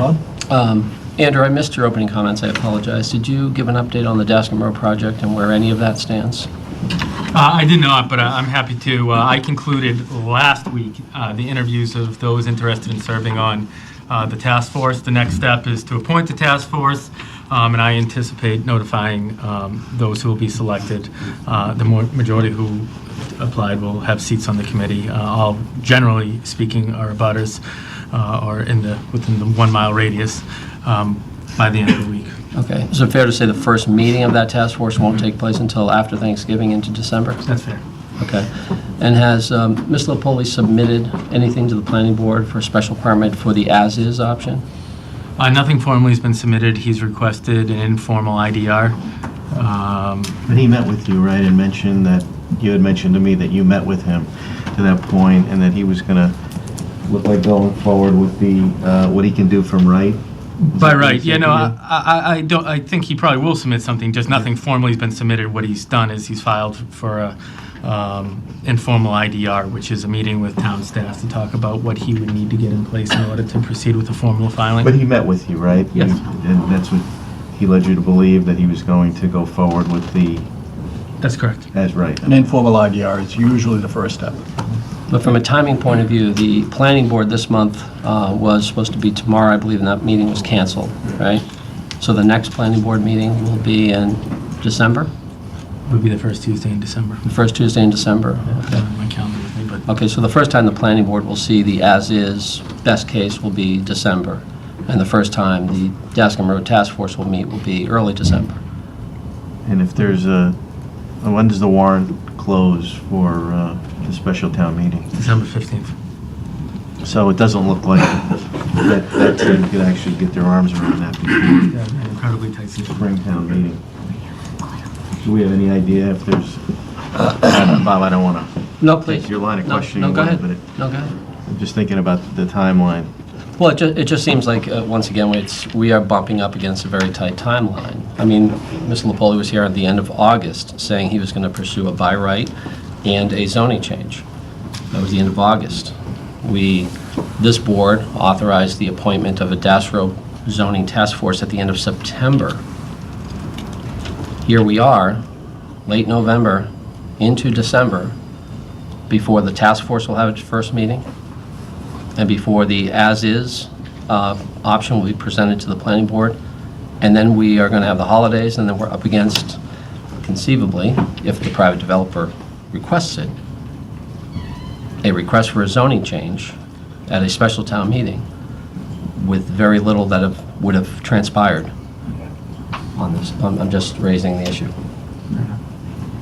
Todd? Andrew, I missed your opening comments. I apologize. Did you give an update on the Dascomb project and where any of that stands? I did not, but I'm happy to. I concluded last week the interviews of those interested in serving on the task force. The next step is to appoint the task force, and I anticipate notifying those who will be selected. The majority who applied will have seats on the committee. All, generally speaking, are abutters or within the 1 mile radius by the end of the week. Okay. Is it fair to say the first meeting of that task force won't take place until after Thanksgiving into December? That's fair. Okay. And has Ms. Lopoli submitted anything to the planning board for a special permit for the as-is option? Nothing formally has been submitted. He's requested an informal IDR. But he met with you, right, and mentioned that, you had mentioned to me that you met with him to that point, and that he was going to look like going forward with the, what he can do from right? By right, yeah, no, I don't. I think he probably will submit something. Just nothing formally has been submitted. What he's done is he's filed for a informal IDR, which is a meeting with town staff to talk about what he would need to get in place in order to proceed with the formal filing. But he met with you, right? Yes. And that's what he led you to believe, that he was going to go forward with the That's correct. as right. An informal IDR is usually the first step. But from a timing point of view, the planning board this month was supposed to be tomorrow, I believe, and that meeting was canceled, right? So the next planning board meeting will be in December? It would be the first Tuesday in December. The first Tuesday in December? I don't have my calendar with me, but Okay, so the first time the planning board will see the as-is, best case will be December. And the first time the Dascomb Road Task Force will meet will be early December. And if there's when does the warrant close for the special town meeting? December 15th. So it doesn't look like that team could actually get their arms around that before Yeah, an incredibly tight season. spring town meeting. Do we have any idea if there's, Bob, I don't want to No, please. take your line of No, questioning. No, go ahead. but No, go ahead. I'm just thinking about the timeline. Well, it just seems like, once again, we are bumping up against a very tight timeline. I mean, Mr. Lopoli was here at the end of August saying he was going to pursue a by right and a zoning change. That was the end of August. This board authorized the appointment of a Dascomb zoning task force at the end of September. Here we are, late November into December, before the task force will have its first meeting, and before the as-is option will be presented to the planning board, and then we are going to have the holidays, and then we're up against, conceivably, if the private developer requests it, a request for a zoning change at a special town meeting with very little that would have transpired on this. I'm just raising the issue.